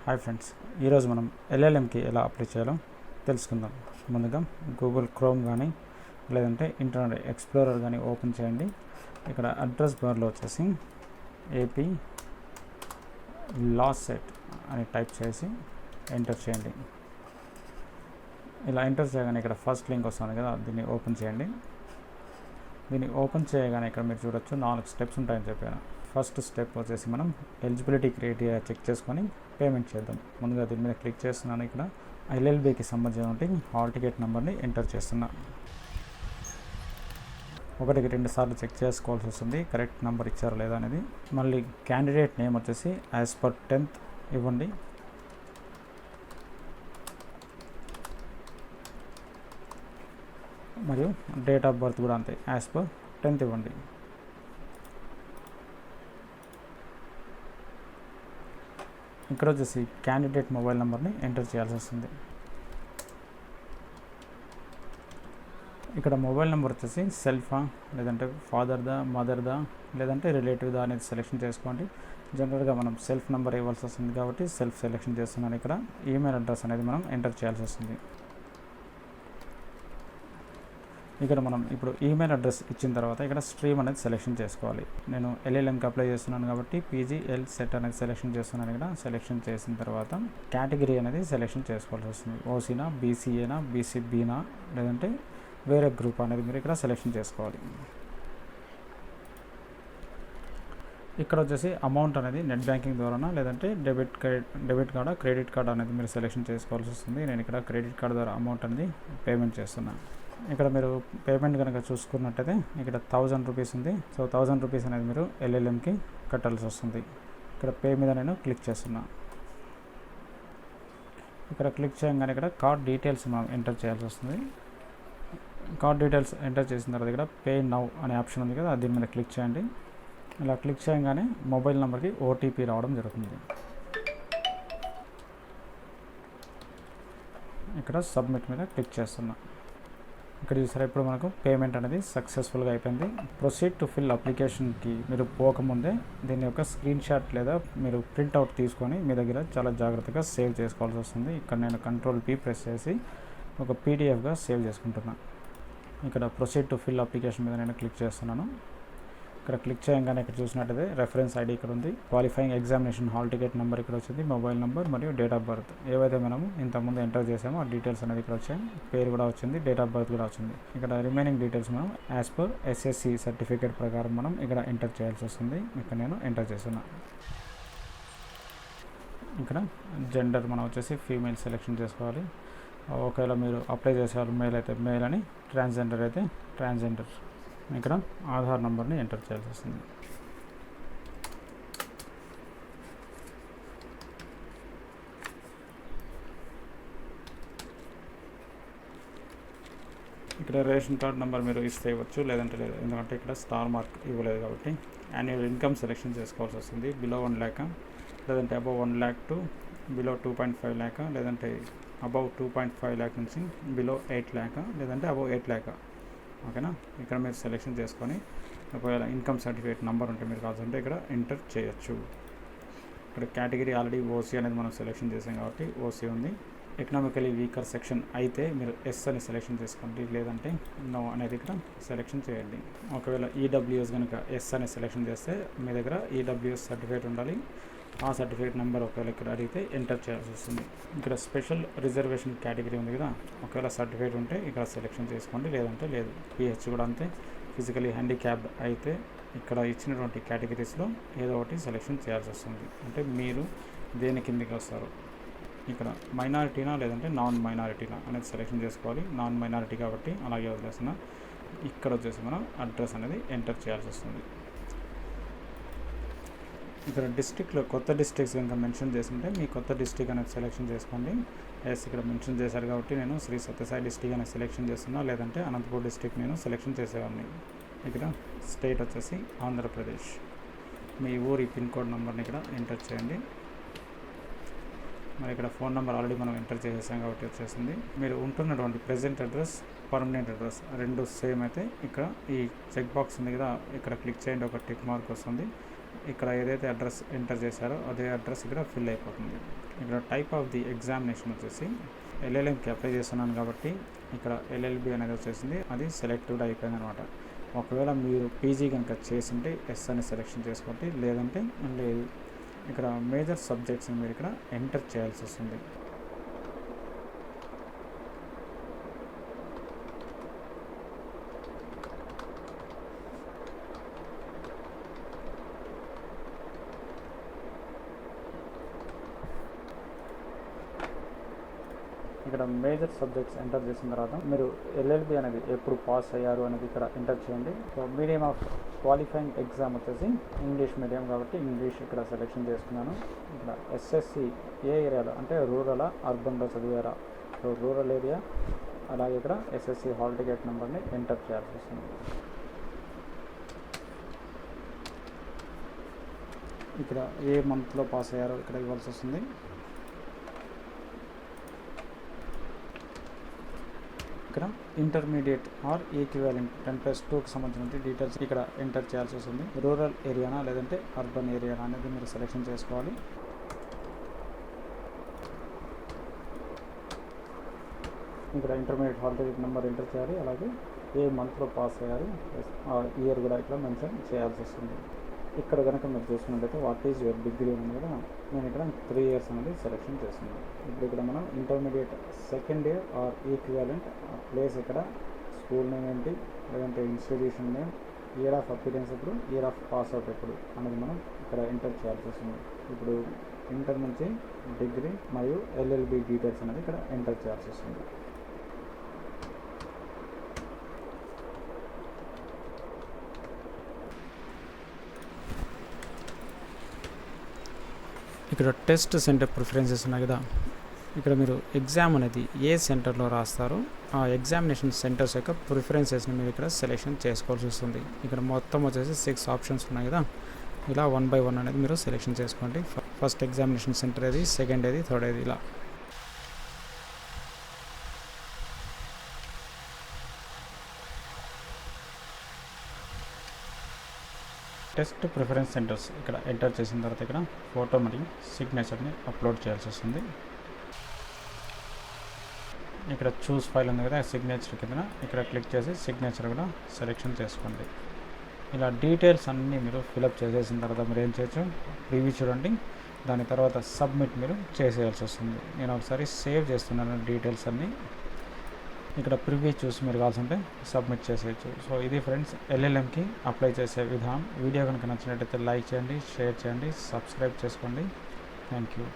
Hi friends, ఈరోజు మనం ఎల్ఎల్ఎంకి ఎలా అప్లై చేయాలో తెలుసుకుందాం. ముందుగా గూగుల్ క్రోమ్ కానీ లేదంటే ఇంటర్నెట్ ఎక్స్ప్లోరర్ కానీ ఓపెన్ చేయండి. ఇక్కడ అడ్రస్ బార్లో వచ్చేసి ఏపీ లా సెట్ అని టైప్ చేసి ఎంటర్ చేయండి. ఇలా ఎంటర్ చేయగానే ఇక్కడ ఫస్ట్ లింక్ వస్తుంది కదా, దీన్ని ఓపెన్ చేయండి. దీన్ని ఓపెన్ చేయగానే ఇక్కడ మీరు చూడొచ్చు 4 స్టెప్స్ ఉంటాయని చెప్పాను. ఫస్ట్ స్టెప్ వచ్చేసి మనం ఎలిజిబిలిటీ క్రైటీరియా చెక్ చేసుకొని పేమెంట్ చేద్దాం. ముందుగా దీని మీద క్లిక్ చేస్తున్నాను. ఇక్కడ ఎల్ఎల్బికి సంబంధించిన హాల్ టికెట్ నెంబర్ని ఎంటర్ చేస్తున్నా. 1-2 సార్లు చెక్ చేసుకోవాల్సి వస్తుంది, కరెక్ట్ నెంబర్ ఇచ్చారో లేదా అనేది. మళ్ళీ క్యాండిడేట్ నేమ్ వచ్చేసి యాజ్ పర్ 10th ఇవ్వండి. మరియు డేట్ ఆఫ్ బర్త్ కూడా అంతే, యాజ్ పర్ 10th ఇవ్వండి. ఇక్కడ వచ్చేసి క్యాండిడేట్ మొబైల్ నెంబర్ని ఎంటర్ చేయాల్సి వస్తుంది. ఇక్కడ మొబైల్ నెంబర్ వచ్చేసి సెల్ఫా లేదంటే ఫాదర్దా, మదర్దా, లేదంటే రిలేటివ్దా అనేది సెలెక్షన్ చేసుకోండి. జనరల్గా మనం సెల్ఫ్ నెంబర్ ఇవ్వాల్సి వస్తుంది కాబట్టి సెల్ఫ్ సెలెక్షన్ చేస్తున్నాను. ఇక్కడ ఈమెయిల్ అడ్రస్ అనేది మనం ఎంటర్ చేయాల్సి వస్తుంది. ఇక్కడ మనం ఇప్పుడు ఈమెయిల్ అడ్రస్ ఇచ్చిన తర్వాత ఇక్కడ స్ట్రీమ్ అనేది సెలెక్షన్ చేసుకోవాలి. నేను ఎల్ఎల్ఎంకి అప్లై చేస్తున్నాను కాబట్టి పీజీఎల్ సెట్ అనేది సెలెక్షన్ చేస్తున్నాను. ఇక్కడ సెలెక్షన్ చేసిన తర్వాత కేటగిరీ అనేది సెలెక్షన్ చేసుకోవాల్సి వస్తుంది. ఓసీనా, బీసీఏనా, బీసీబీనా, లేదంటే వేరే గ్రూప్ అనేది మీరు ఇక్కడ సెలెక్షన్ చేసుకోవాలి. ఇక్కడ వచ్చేసి అమౌంట్ అనేది నెట్ బ్యాంకింగ్ ద్వారానా లేదంటే డెబిట్ కార్డా, క్రెడిట్ కార్డ్ అనేది మీరు సెలెక్షన్ చేసుకోవాల్సి వస్తుంది. నేను ఇక్కడ క్రెడిట్ కార్డ్ ద్వారా అమౌంట్ అనేది పేమెంట్ చేస్తున్నాను. ఇక్కడ మీరు పేమెంట్ కనుక చూసుకున్నట్టయితే ఇక్కడ 1000 రూపీస్ ఉంది. సో 1000 రూపీస్ అనేది మీరు ఎల్ఎల్ఎంకి కట్టాల్సి వస్తుంది. ఇక్కడ పే మీద నేను క్లిక్ చేస్తున్నా. ఇక్కడ క్లిక్ చేయగానే ఇక్కడ కార్డ్ డీటెయిల్స్ మనం ఎంటర్ చేయాల్సి వస్తుంది. కార్డ్ డీటెయిల్స్ ఎంటర్ చేసిన తర్వాత ఇక్కడ పే నౌ అనే ఆప్షన్ ఉంది కదా, దీని మీద క్లిక్ చేయండి. ఇలా క్లిక్ చేయగానే మొబైల్ నెంబర్కి ఓటీపీ రావడం జరుగుతుంది. ఇక్కడ సబ్మిట్ మీద క్లిక్ చేస్తున్నా. ఇక్కడ చూసారా, ఇప్పుడు మనకు పేమెంట్ అనేది సక్సెస్ఫుల్గా అయిపోయింది. ప్రొసీడ్ టు ఫిల్ అప్లికేషన్కి మీరు పోకముందే దీని యొక్క స్క్రీన్ షాట్ లేదా మీరు ప్రింట్అవుట్ తీసుకొని మీ దగ్గర చాలా జాగ్రత్తగా సేవ్ చేసుకోవాల్సి వస్తుంది. ఇక్కడ నేను Ctrl+P ప్రెస్ చేసి ఒక పీడిఎఫ్గా సేవ్ చేసుకుంటున్నాను. ఇక్కడ ప్రొసీడ్ టు ఫిల్ అప్లికేషన్ మీద నేను క్లిక్ చేస్తున్నాను. ఇక్కడ క్లిక్ చేయగానే ఇక్కడ చూసినట్టయితే రెఫరెన్స్ ఐడి ఇక్కడ ఉంది, qualifying examination hall ticket number ఇక్కడ వచ్చింది, మొబైల్ నెంబర్ మరియు డేట్ ఆఫ్ బర్త్ ఏవైతే మనము ఇంతకుముందు ఎంటర్ చేసామో ఆ డీటెయిల్స్ అనేది ఇక్కడ వచ్చాయి. పేరు కూడా వచ్చింది, డేట్ ఆఫ్ బర్త్ కూడా వచ్చింది. ఇక్కడ రిమైనింగ్ డీటెయిల్స్ మనం యాజ్ పర్ ఎస్ఎస్సి సర్టిఫికేట్ ప్రకారం మనం ఇక్కడ ఎంటర్ చేయాల్సి వస్తుంది. ఇక్కడ నేను ఎంటర్ చేస్తున్నా. ఇక్కడ జెండర్ మనం వచ్చేసి ఫీమేల్ సెలెక్షన్ చేసుకోవాలి. ఒకవేళ మీరు అప్లై చేసేవాళ్ళు మేల్ అయితే మేల్ అని, ట్రాన్స్జెండర్ అయితే ట్రాన్స్జెండర్. ఇక్కడ ఆధార్ నెంబర్ని ఎంటర్ చేయాల్సి వస్తుంది. ఇక్కడ రేషన్ కార్డ్ నెంబర్ మీరు ఇస్తే ఇవ్వచ్చు, లేదంటే లేదు. ఎందుకంటే ఇక్కడ స్టార్ మార్క్ ఇవ్వలేదు కాబట్టి. యాన్యువల్ ఇన్కమ్ సెలెక్షన్ చేసుకోవాల్సి వస్తుంది. బిలో 1 lakh, లేదంటే above 1 lakh to below 2.5 lakh, లేదంటే అబవ్ 2.5 lakh నుంచి బిలో 8 lakh, లేదంటే అబవ్ 8 lakh. ఓకేనా. ఇక్కడ మీరు సెలెక్షన్ చేసుకొని ఒకవేళ ఇన్కమ్ సర్టిఫికేట్ నెంబర్ ఉంటే మీరు కావాలంటే ఇక్కడ ఎంటర్ చేయొచ్చు. ఇక్కడ కేటగిరీ ఆల్రెడీ ఓసీ అనేది మనం సెలెక్షన్ చేసాం కాబట్టి ఓసీ ఉంది. ఎకనామికలీ వీకర్ సెక్షన్ అయితే మీరు ఎస్ అని సెలెక్షన్ చేసుకోండి, లేదంటే నో అనేది ఇక్కడ సెలెక్షన్ చేయండి. ఒకవేళ ఈడబ్ల్యూఎస్ కనుక ఎస్ అని సెలెక్షన్ చేస్తే మీ దగ్గర ఈడబ్ల్యూఎస్ సర్టిఫికేట్ ఉండాలి. ఆ సర్టిఫికేట్ నెంబర్ ఒకవేళ ఇక్కడ అడిగితే ఎంటర్ చేయాల్సి వస్తుంది. ఇక్కడ స్పెషల్ రిజర్వేషన్ కేటగిరీ ఉంది కదా, ఒకవేళ సర్టిఫికేట్ ఉంటే ఇక్కడ సెలెక్షన్ చేసుకోండి, లేదంటే లేదు. పిహెచ్ కూడా అంతే. ఫిజికలీ హ్యాండిక్యాప్డ్ అయితే ఇక్కడ ఇచ్చినటువంటి కేటగిరీస్లో ఏదో ఒకటి సెలెక్షన్ చేయాల్సి వస్తుంది. అంటే మీరు దేని కిందకి వస్తారు. ఇక్కడ మైనారిటీనా లేదంటే నాన్ మైనారిటీనా అనేది సెలెక్షన్ చేసుకోవాలి. నాన్ మైనారిటీ కాబట్టి అలాగే వదిలేస్తున్నా. ఇక్కడ వచ్చేసి మనం అడ్రస్ అనేది ఎంటర్ చేయాల్సి వస్తుంది. ఇక్కడ డిస్ట్రిక్ట్లో కొత్త డిస్ట్రిక్ట్స్ కనుక మెన్షన్ చేస్తుంటే మీ కొత్త డిస్ట్రిక్ట్ అనేది సెలెక్షన్ చేసుకోండి. ఎస్ ఇక్కడ మెన్షన్ చేశారు కాబట్టి నేను శ్రీ సత్యసాయి డిస్ట్రిక్ట్ అనేది సెలెక్షన్ చేస్తున్నా, లేదంటే అనంతపూర్ డిస్ట్రిక్ట్ నేను సెలెక్షన్ చేసేవాడిని. ఇక్కడ స్టేట్ వచ్చేసి ఆంధ్రప్రదేశ్. మీ ఊరి పిన్ కోడ్ నెంబర్ని ఇక్కడ ఎంటర్ చేయండి. మరి ఇక్కడ ఫోన్ నెంబర్ ఆల్రెడీ మనం ఎంటర్ చేసేసాం కాబట్టి వచ్చేసింది. మీరు ఉంటున్నటువంటి ప్రెజెంట్ అడ్రస్, పర్మనెంట్ అడ్రస్ రెండు సేమ్ అయితే ఇక్కడ ఈ చెక్ బాక్స్ ఉంది కదా, ఇక్కడ క్లిక్ చేయండి, ఒక టిక్ మార్క్ వస్తుంది. ఇక్కడ ఏదైతే అడ్రస్ ఎంటర్ చేశారో అదే అడ్రస్ ఇక్కడ ఫిల్ అయిపోతుంది. ఇక్కడ టైప్ ఆఫ్ ది ఎగ్జామినేషన్ వచ్చేసి ఎల్ఎల్ఎంకి అప్లై చేస్తున్నాను కాబట్టి ఇక్కడ ఎల్ఎల్బి అనేది వచ్చేసింది, అది సెలెక్టెడ్ అయిపోయింది అనమాట. ఒకవేళ మీరు పీజీ కనుక చేసింటే ఎస్ అని సెలెక్షన్ చేసుకోండి, లేదంటే లేదు. ఇక్కడ మేజర్ సబ్జెక్ట్స్ని మీరు ఇక్కడ ఎంటర్ చేయాల్సి వస్తుంది. ఇక్కడ మేజర్ సబ్జెక్ట్స్ ఎంటర్ చేసిన తర్వాత మీరు ఎల్ఎల్బి అనేది ఎప్పుడు పాస్ అయ్యారు అనేది ఇక్కడ ఎంటర్ చేయండి. So medium of qualifying exam వచ్చేసి ఇంగ్లీష్ మీడియం కాబట్టి ఇంగ్లీష్ ఇక్కడ సెలెక్షన్ చేసుకున్నాను. ఇక్కడ ఎస్ఎస్సి ఏ ఏరియాలో అంటే రూరల్ అర్బన్లో చదివారా, సో రూరల్ ఏరియా. అలాగే ఇక్కడ ఎస్ఎస్సి హాల్ టికెట్ నెంబర్ని ఎంటర్ చేయాల్సి వస్తుంది. ఇక్కడ ఏ మంత్లో పాస్ అయ్యారో ఇక్కడ ఇవ్వాల్సి వస్తుంది. ఇక్కడ ఇంటర్మీడియట్ ఆర్ ఈక్వివాలెంట్ 10+2కి సంబంధించిన డీటెయిల్స్ ఇక్కడ ఎంటర్ చేయాల్సి వస్తుంది. రూరల్ ఏరియానా లేదంటే అర్బన్ ఏరియానా అనేది మీరు సెలెక్షన్ చేసుకోవాలి. ఇక్కడ intermediate hall ticket number enter చేయాలి. అలాగే ఏ మంత్లో పాస్ అయ్యారు ఆ ఇయర్ కూడా ఇక్కడ మెన్షన్ చేయాల్సి వస్తుంది. ఇక్కడ కనుక మీరు చూసుకున్నట్లయితే వాట్ ఈజ్ యువర్ డిగ్రీ అనేది కూడా నేను ఇక్కడ 3 years అనేది సెలెక్షన్ చేస్తున్నాను. ఇప్పుడు ఇక్కడ మనం intermediate second year are equivalent place ఇక్కడ స్కూల్ నేమ్ ఏంటి, లేదంటే institution name, year of appearance ఎప్పుడు, ఇయర్ ఆఫ్ పాస్ అవుట్ ఎప్పుడు అనేది మనం ఇక్కడ ఎంటర్ చేయాల్సి వస్తుంది. ఇప్పుడు ఇంటర్ నుంచి డిగ్రీ మరియు ఎల్ఎల్బి డీటెయిల్స్ అనేది ఇక్కడ ఎంటర్ చేయాల్సి వస్తుంది. ఇక్కడ టెస్ట్ సెంటర్ ప్రిఫరెన్సెస్ ఉన్నాయి కదా, ఇక్కడ మీరు ఎగ్జామ్ అనేది ఏ సెంటర్లో రాస్తారో ఆ ఎగ్జామినేషన్ సెంటర్స్ యొక్క ప్రిఫరెన్సెస్ని మీరు ఇక్కడ సెలెక్షన్ చేసుకోవాల్సి వస్తుంది. ఇక్కడ మొత్తం వచ్చేసి 6 ఆప్షన్స్ ఉన్నాయి కదా, ఇలా 1 by 1 అనేది మీరు సెలెక్షన్ చేసుకోండి. ఫస్ట్ ఎగ్జామినేషన్ సెంటర్ ఏది, సెకండ్ ఏది, థర్డ్ ఏది, ఇలా. టెస్ట్ ప్రిఫరెన్స్ సెంటర్స్ ఇక్కడ ఎంటర్ చేసిన తర్వాత ఇక్కడ ఫోటో మరియు సిగ్నేచర్ని అప్లోడ్ చేయాల్సి వస్తుంది. ఇక్కడ చూస్ ఫైల్ ఉంది కదా, సిగ్నేచర్ కింద ఇక్కడ క్లిక్ చేసి సిగ్నేచర్ కూడా సెలెక్షన్ చేసుకోండి. ఇలా డీటెయిల్స్ అన్నీ మీరు ఫిలప్ చేసేసిన తర్వాత మీరు ఏం చేయొచ్చు, ప్రివ్యూ చూడండి. దాని తర్వాత సబ్మిట్ మీరు చేసేయాల్సి వస్తుంది. నేను ఒకసారి సేవ్ చేస్తున్నాను డీటెయిల్స్ అన్నీ. ఇక్కడ ప్రివ్యూ చూసి మీరు కావాల్సింటే సబ్మిట్ చేసేయచ్చు. సో ఇది ఫ్రెండ్స్ ఎల్ఎల్ఎంకి అప్లై చేసే విధానం. వీడియో కనుక నచ్చినట్టయితే లైక్ చేయండి, షేర్ చేయండి, సబ్స్క్రైబ్ చేసుకోండి. Thank you.